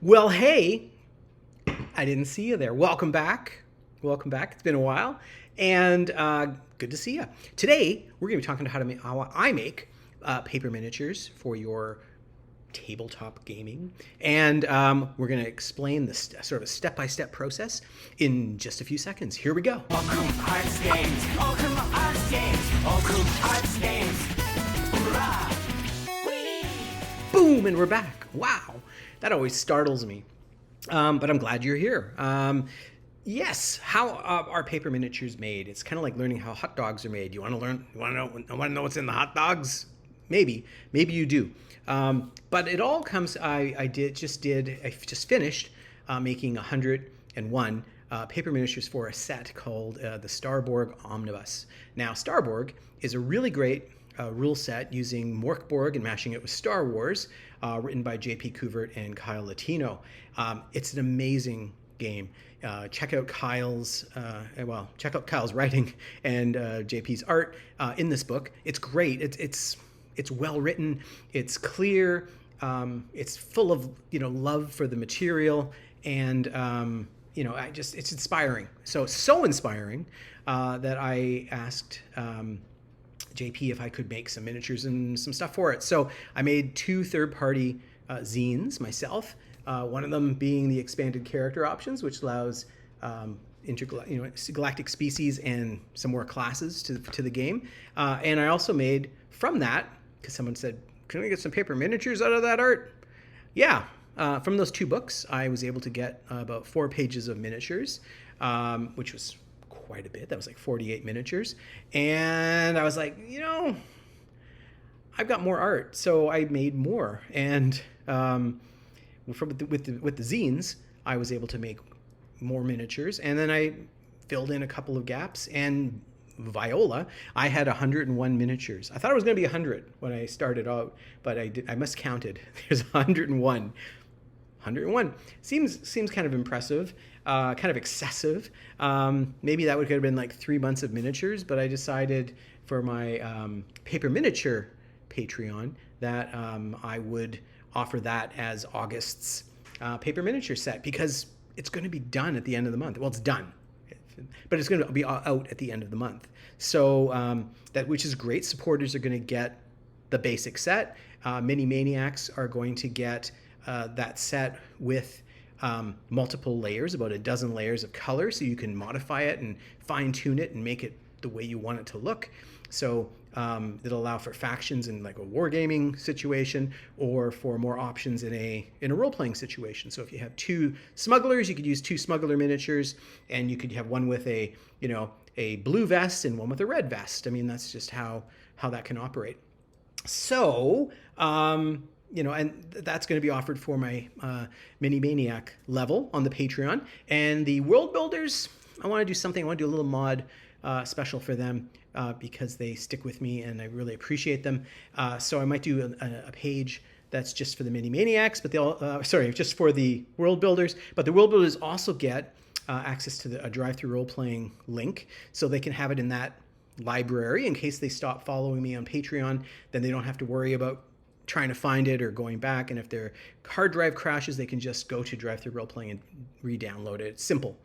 Well, hey, I didn't see you there. Welcome back. Welcome back. It's been a while, and good to see you. Today, we're going to be talking about how I make paper miniatures for your tabletop gaming, and we're going to explain the sort of a step-by-step process in just a few seconds. Here we go. Welcome Arts Games. Welcome Arts Games. Welcome Arts Games. Hoorah! Whee! Boom, and we're back. Wow, that always startles me. But I'm glad you're here. Yes, how are paper miniatures made? It's kind of like learning how hot dogs are made. You want to learn? You want to know? I want to know what's in the hot dogs? Maybe you do. But it all comes. I just finished making 101 paper miniatures for a set called the Starborg Omnibus. Now, Starborg is a really great rule set using Morkborg and mashing it with Star Wars, written by J.P. Couvert and Kyle Latino. It's an amazing game. Check out Kyle's writing and JP's art in this book. It's great. It's well written. It's clear. It's full of love for the material, and it's inspiring. So inspiring that I asked JP if I could make some miniatures and some stuff for it. So I made two third-party zines myself. One of them being the expanded character options, which allows galactic species and some more classes to the game. And I also made from that, because someone said, "Can we get some paper miniatures out of that art?" Yeah. From those two books, I was able to get about 4 pages of miniatures, which was quite a bit. That was like 48 miniatures. And I was like, I've got more art. So I made more. And with the zines, I was able to make more miniatures. And then I filled in a couple of gaps. And Viola, I had 101 miniatures. I thought it was going to be 100 when I started out, but I miscounted. There's 101. 101 seems kind of impressive, kind of excessive. Maybe that would have been like 3 months of miniatures, but I decided for my paper miniature Patreon that I would offer that as August's paper miniature set, because it's going to be done at the end of the month. Well, it's done, but it's going to be out at the end of the month. So which is great. Supporters are going to get the basic set. Mini Maniacs are going to get that set with multiple layers, about a dozen layers of color, so you can modify it and fine tune it and make it the way you want it to look. So it'll allow for factions in like a wargaming situation, or for more options in a role-playing situation. So if you have 2 smugglers, you could use 2 smuggler miniatures, and you could have one with a blue vest and one with a red vest. I mean, that's just how that can operate. So and that's going to be offered for my Mini Maniac level on the Patreon. And the World Builders, I want to do something. I want to do a little mod special for them because they stick with me and I really appreciate them. So I might do a page that's just for the Mini Maniacs, but just for the World Builders. But the World Builders also get access to a drive-through role-playing link, so they can have it in that library in case they stop following me on Patreon. Then they don't have to worry about trying to find it or going back. And if their hard drive crashes, they can just go to drive-through role-playing and re-download it. It's simple.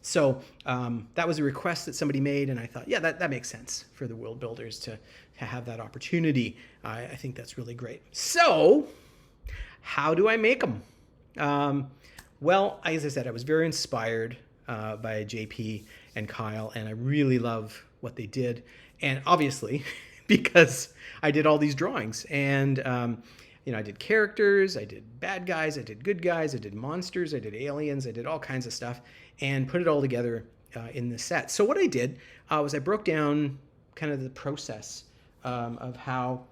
So that was a request that somebody made, and I thought, yeah, that makes sense for the World Builders to have that opportunity. I think that's really great. So how do I make them? Well, as I said, I was very inspired by JP and Kyle, and I really love what they did. And obviously, because I did all these drawings, and I did characters, I did bad guys, I did good guys, I did monsters, I did aliens, I did all kinds of stuff, and put it all together in this set. So what I did was I broke down kind of the process of how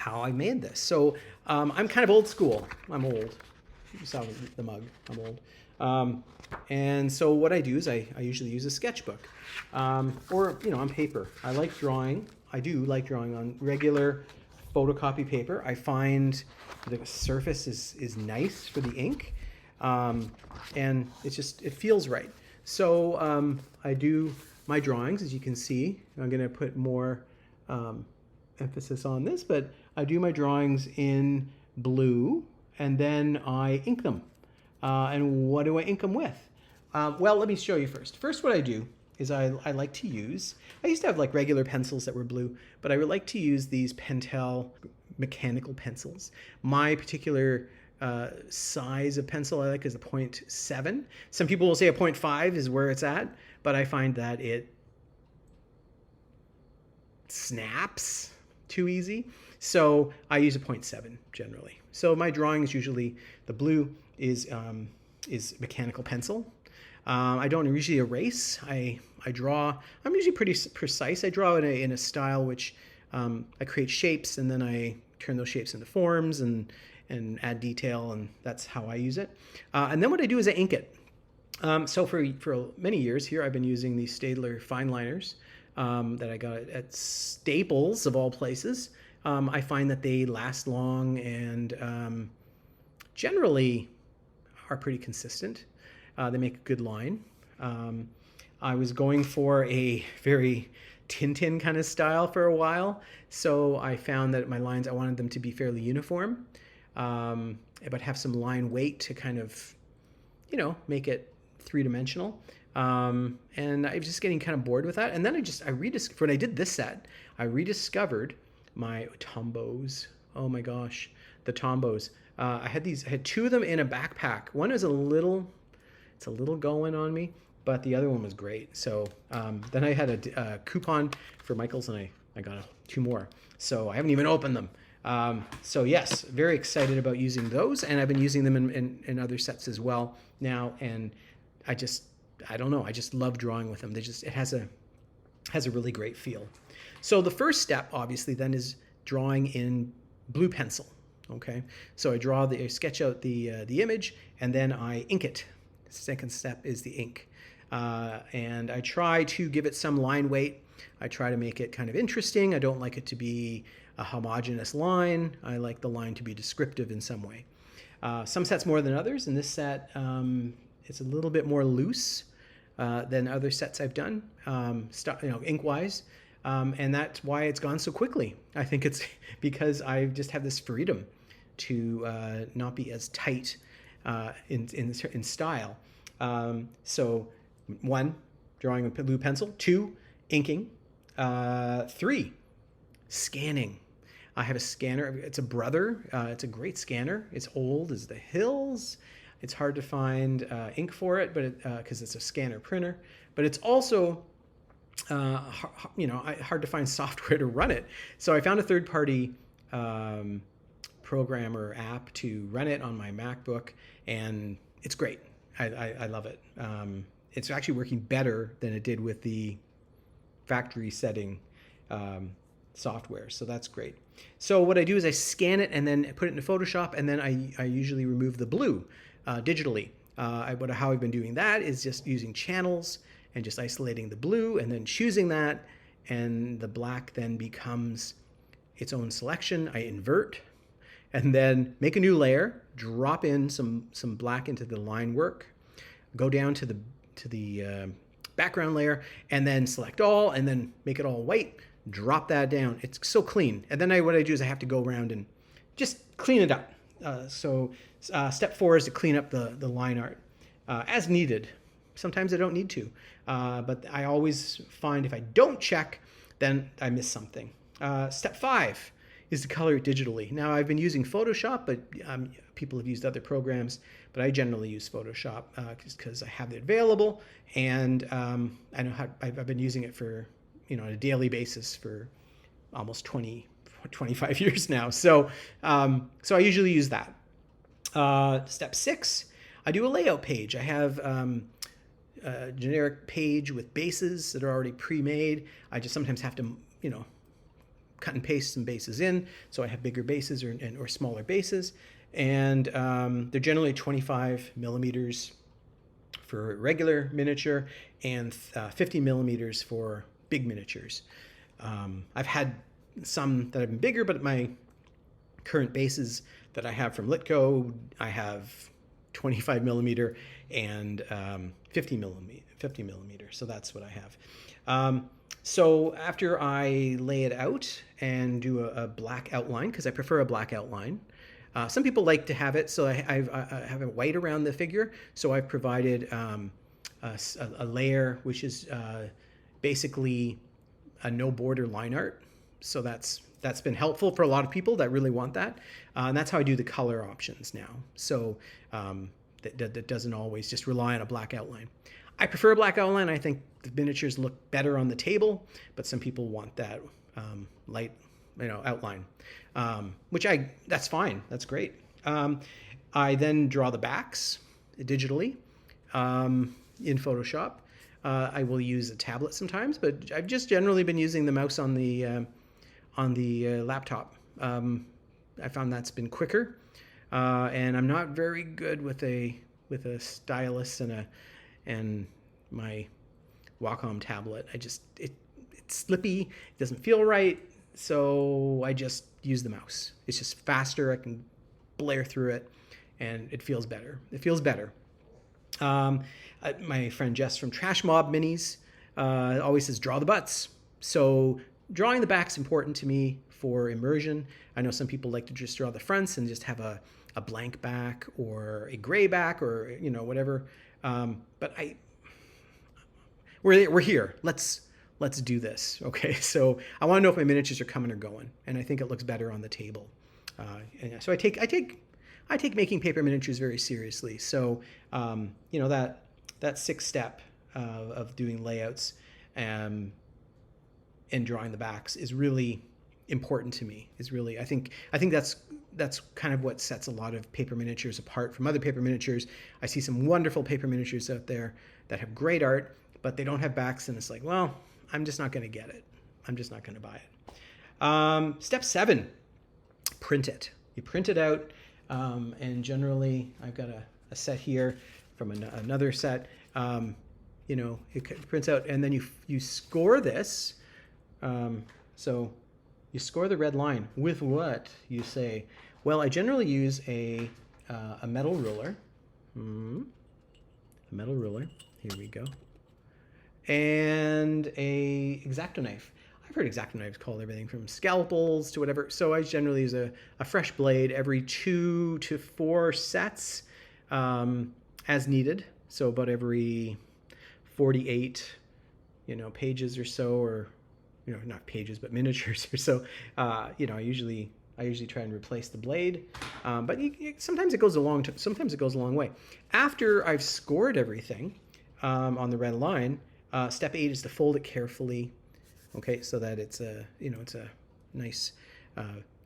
I made this. So I'm kind of old school. I'm old. You saw the mug. I'm old. And so what I do is I usually use a sketchbook or on paper. I like drawing. I do like drawing on regular photocopy paper. I find the surface is nice for the ink, and it feels right. So I do my drawings, as you can see. I'm going to put more emphasis on this, but I do my drawings in blue and then I ink them. And what do I ink them with? Well, let me show you first. First, what I do is I like to use, I used to have like regular pencils that were blue, but I would like to use these Pentel mechanical pencils. My particular size of pencil I like is a 0.7. Some people will say a 0.5 is where it's at, but I find that it snaps too easy. So I use a 0.7 generally. So my drawing is usually, the blue is mechanical pencil. I don't usually erase. I draw. I'm usually pretty precise. I draw in a style which I create shapes, and then I turn those shapes into forms and add detail, and that's how I use it. And then what I do is I ink it. So for many years here, I've been using these Staedtler fine liners that I got at Staples of all places. I find that they last long and generally are pretty consistent. They make a good line. I was going for a very Tintin kind of style for a while, so I found that my lines, I wanted them to be fairly uniform, but have some line weight to kind of, make it three-dimensional. And I was just getting kind of bored with that. And then when I did this set, I rediscovered my Tombos. Oh my gosh, the Tombos. I had two of them in a backpack. One is it's a little going on me, but the other one was great. So then I had a coupon for Michaels, and I got two more. So I haven't even opened them. So yes, very excited about using those, and I've been using them in other sets as well now. And I don't know, I just love drawing with them. It has a really great feel. So the first step, obviously, then is drawing in blue pencil. Okay, so I sketch out the image, and then I ink it. The second step is the ink. And I try to give it some line weight. I try to make it kind of interesting. I don't like it to be a homogeneous line. I like the line to be descriptive in some way. Some sets more than others. In this set, it's a little bit more loose than other sets I've done, ink-wise. And that's why it's gone so quickly. I think it's because I just have this freedom to not be as tight in style. So 1, drawing with blue pencil. 2, inking. 3, scanning. I have a scanner. It's a Brother. It's a great scanner. It's old as the hills. It's hard to find ink for it, but because it's a scanner printer. But it's also hard to find software to run it. So I found a third-party program or app to run it on my MacBook, and it's great. I love it. It's actually working better than it did with the factory setting software, so that's great. So what I do is I scan it and then put it into Photoshop, and then I usually remove the blue digitally. How I've been doing that is just using channels and just isolating the blue and then choosing that, and the black then becomes its own selection. I invert and then make a new layer, drop in some black into the line work, go down to the background layer, and then select all, and then make it all white, drop that down. It's so clean. And then what I do is I have to go around and just clean it up. Step 4 is to clean up the line art as needed. Sometimes I don't need to, but I always find if I don't check, then I miss something. Step 5 is to color it digitally. Now, I've been using Photoshop, but people have used other programs, but I generally use Photoshop just because I have it available, and I know I've been using it for, on a daily basis for almost 25 years now. So I usually use that. Step 6, I do a layout page. I have a generic page with bases that are already pre-made. I just sometimes have to, cut and paste some bases in, so I have bigger bases or smaller bases, and they're generally 25 millimeters for regular miniature and 50 millimeters for big miniatures. I've had some that have been bigger, but my current bases that I have from Litko, I have 25 millimeter and 50 millimeter. So that's what I have. So after I lay it out and do a black outline, because I prefer a black outline, Some people like to have it, so I have it white around the figure. So I've provided a layer which is basically a no border line art. So that's been helpful for a lot of people that really want that. And that's how I do the color options now. So that doesn't always just rely on a black outline. I prefer a black outline. I think the miniatures look better on the table, but some people want that light, outline, that's fine. That's great. I then draw the backs digitally in Photoshop. I will use a tablet sometimes, but I've just generally been using the mouse on the laptop. I found that's been quicker, and I'm not very good with a stylus and my Wacom tablet. It's slippy, it doesn't feel right, so I just use the mouse. It's just faster. I can blare through it, and it feels better. My friend Jess from Trash Mob Minis always says draw the butts. So drawing the back's important to me for immersion. I know some people like to just draw the fronts and just have a blank back or a gray back or whatever. But we're here. Let's do this. Okay. So I want to know if my miniatures are coming or going, and I think it looks better on the table. And so I take making paper miniatures very seriously. So that sixth step of doing layouts and drawing the backs is really important to me. I think that's kind of what sets a lot of paper miniatures apart from other paper miniatures. I see some wonderful paper miniatures out there that have great art, but they don't have backs, and it's like, well, I'm just not going to get it. I'm just not going to buy it. Step 7, print it. You print it out, and generally I've got a set here from another set. It prints out, and then you score this. So you score the red line with what? You say, well, I generally use a metal ruler. A metal ruler. Here we go. And a X-Acto knife. I've heard X-Acto knives called everything from scalpels to whatever. So I generally use a fresh blade every 2 to 4 sets as needed. So about every 48, pages or so, or not pages, but miniatures or so. I usually try and replace the blade, but sometimes it goes a long way. After I've scored everything on the red line, step 8 is to fold it carefully, okay, so that it's a nice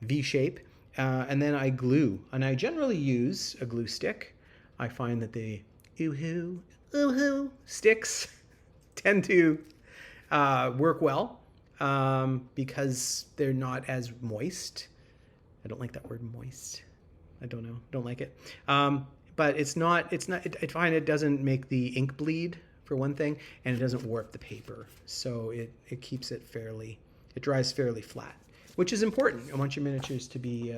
V shape, and then I glue, and I generally use a glue stick. I find that the ooh-hoo sticks tend to work well. Because they're not as moist. I don't like that word moist. I don't know. Don't like it. But it's not, I find it doesn't make the ink bleed, for one thing, and it doesn't warp the paper. So it keeps it dries fairly flat, which is important. I want your miniatures to be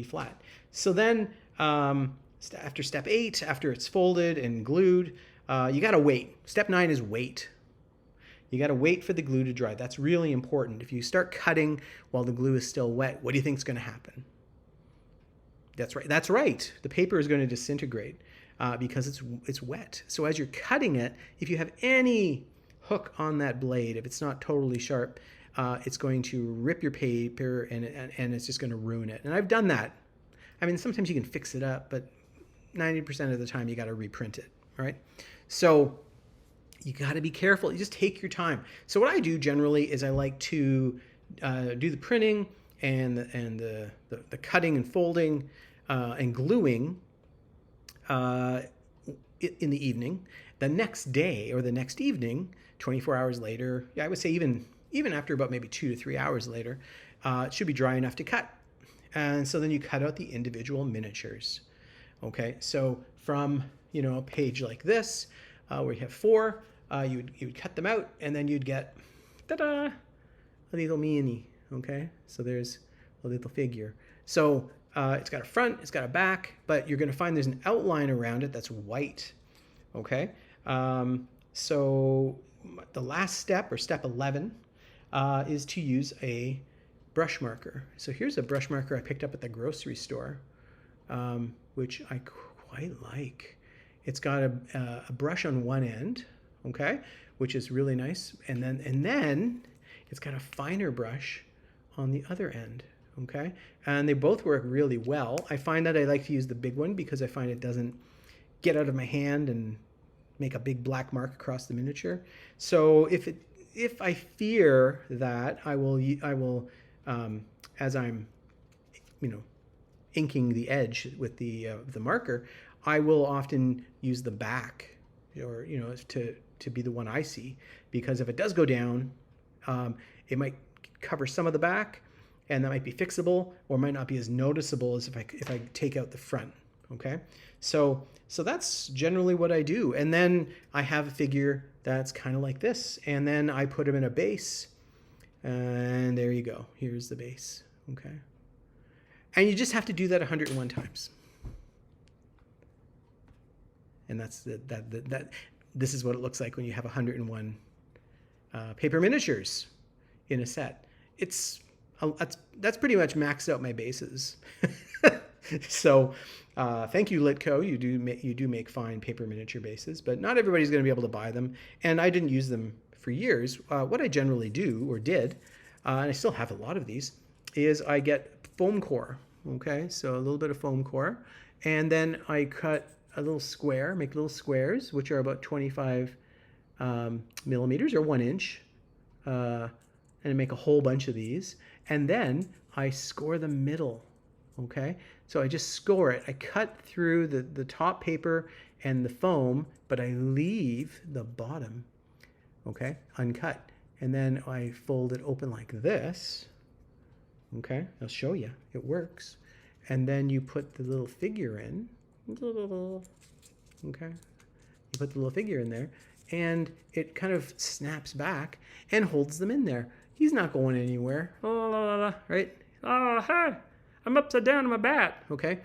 flat. So then, after step 8, after it's folded and glued, you got to wait. Step 9 is wait. You got to wait for the glue to dry. That's really important. If you start cutting while the glue is still wet, what do you think is going to happen? That's right. The paper is going to disintegrate because it's wet. So as you're cutting it, if you have any hook on that blade, if it's not totally sharp, it's going to rip your paper and it's just going to ruin it. And I've done that. I mean, sometimes you can fix it up, but 90% of the time you got to reprint it. All right. So you got to be careful. You just take your time. So what I do generally is I like to do the printing and the cutting and folding and gluing in the evening. The next day or the next evening, 24 hours later, I would say even after about maybe 2 to 3 hours later, it should be dry enough to cut. And so then you cut out the individual miniatures. Okay, so from a page like this, where you have 4, you would cut them out, and then you'd get, ta-da, a little mini. Okay, so there's a little figure. So it's got a front, it's got a back, but you're going to find there's an outline around it that's white. Okay, so the last step, or step 11, is to use a brush marker. So here's a brush marker I picked up at the grocery store. which I quite like. It's got a brush on one end, okay, which is really nice, and then it's got a finer brush on the other end, okay, and they both work really well. I find that I like to use the big one because I find it doesn't get out of my hand and make a big black mark across the miniature. So if I fear that, I will as I'm, inking the edge with the marker, I will often use the back, or to be the one I see, because if it does go down, it might cover some of the back, and that might be fixable, or might not be as noticeable as if I take out the front. Okay, so that's generally what I do, and then I have a figure that's kind of like this, and then I put him in a base, and there you go. Here's the base. Okay, and you just have to do that 101 times, and that's that. This is what it looks like when you have 101 paper miniatures in a set. That's pretty much maxed out my bases. So thank you, Litko. You do make fine paper miniature bases, but not everybody's going to be able to buy them, and I didn't use them for years. What I generally do, or did, and I still have a lot of these, is I get foam core. Okay, so a little bit of foam core, and then I cut a little square, make little squares, which are about 25 millimeters or 1 inch, and make a whole bunch of these, and then I score the middle. Okay, so I just score it. I cut through the top paper and the foam, but I leave the bottom, okay, uncut. And then I fold it open like this. Okay, I'll show you. It works. And then you put the little figure in. Okay, you put the little figure in there, and it kind of snaps back and holds them in there. He's not going anywhere. Right? Oh, hey, I'm upside down in my bat. Okay,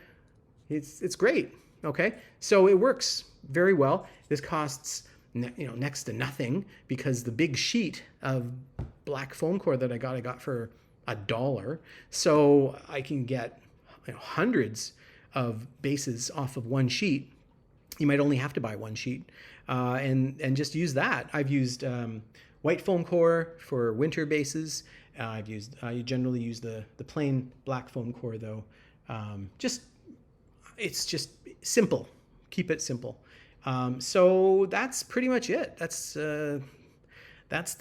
it's great. Okay, so it works very well. This costs next to nothing, because the big sheet of black foam core that I got for $1. So I can get hundreds of bases off of one sheet. You might only have to buy one sheet, and just use that. I've used white foam core for winter bases. I generally use the plain black foam core though. It's just simple. Keep it simple. So that's pretty much it. That's the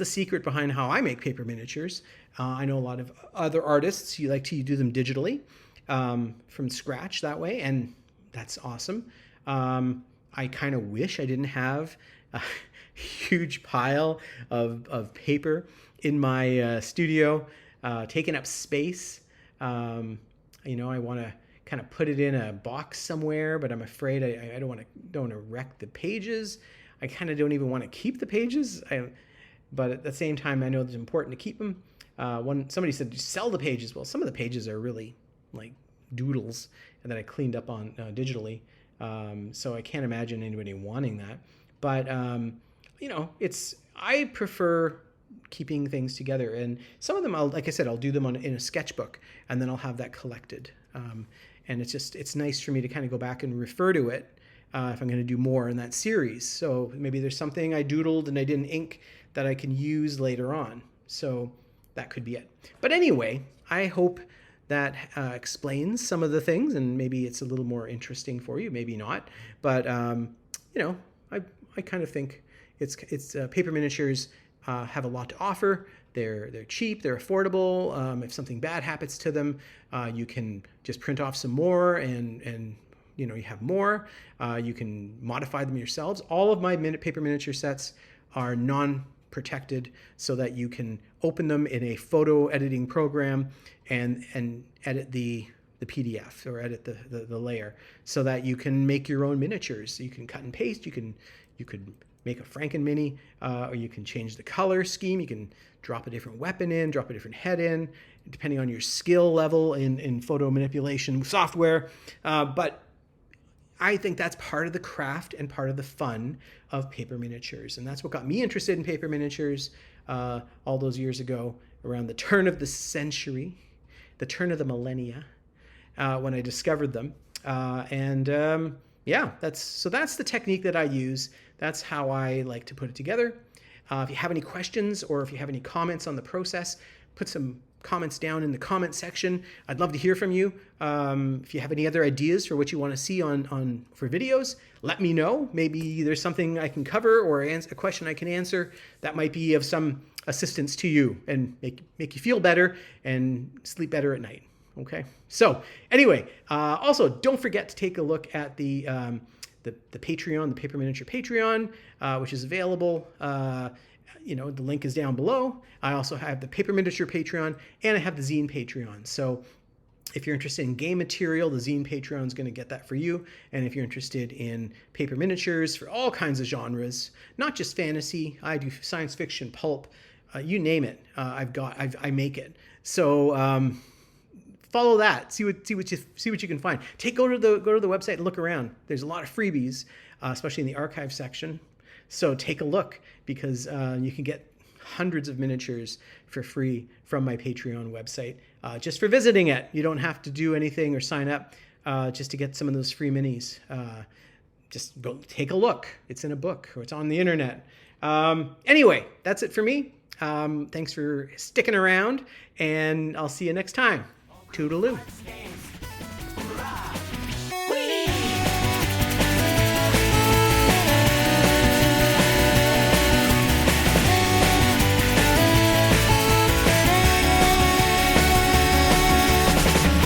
secret behind how I make paper miniatures. I know a lot of other artists, you like to do them digitally from scratch that way, and that's awesome. I kind of wish I didn't have a huge pile of paper in my studio, taking up space. I want to kind of put it in a box somewhere, but I'm afraid I don't want to wreck the pages. I kind of don't even want to keep the pages. But at the same time, I know it's important to keep them. Somebody said sell the pages. Well, some of the pages are really like doodles, and that I cleaned up on digitally. So I can't imagine anybody wanting that. But I prefer keeping things together, and some of them, like I said, I'll do them in a sketchbook, and then I'll have that collected. And it's nice for me to kind of go back and refer to it if I'm going to do more in that series. So maybe there's something I doodled and I didn't ink that I can use later on. So that could be it. But anyway, I hope that explains some of the things, and maybe it's a little more interesting for you, maybe not. But I kind of think it's paper miniatures have a lot to offer. They're cheap, they're affordable. If something bad happens to them, you can just print off some more, and you have more. You can modify them yourselves. All of my paper miniature sets are non-protected, so that you can open them in a photo editing program and edit the PDF, or edit the layer, so that you can make your own miniatures. You can cut and paste. You could make a Franken mini, or you can change the color scheme. You can drop a different weapon in, drop a different head in, depending on your skill level in photo manipulation software. But I think that's part of the craft and part of the fun of paper miniatures. And that's what got me interested in paper miniatures all those years ago, around the turn of the century, the turn of the millennia, when I discovered them. Yeah, that's the technique that I use. That's how I like to put it together. If you have any questions or if you have any comments on the process, put some comments down in the comment section. I'd love to hear from you. If you have any other ideas for what you want to see on for videos, let me know. Maybe there's something I can cover or a question I can answer that might be of some assistance to you and make you feel better and sleep better at night. Okay. So anyway, also don't forget to take a look at the Patreon, the Paper Miniature Patreon, which is available. The link is down below. I also have the Paper Miniature Patreon and I have the Zine Patreon. So if you're interested in game material, the Zine Patreon is going to get that for you. And if you're interested in paper miniatures for all kinds of genres, not just fantasy, I do science fiction, pulp, you name it. I make it. So follow that. See what you can find. Go to the website and look around. There's a lot of freebies, especially in the archive section. So take a look because you can get hundreds of miniatures for free from my Patreon website just for visiting it. You don't have to do anything or sign up just to get some of those free minis. Just go take a look. It's in a book or it's on the internet. Anyway, that's it for me. Thanks for sticking around, and I'll see you next time. Toodaloo.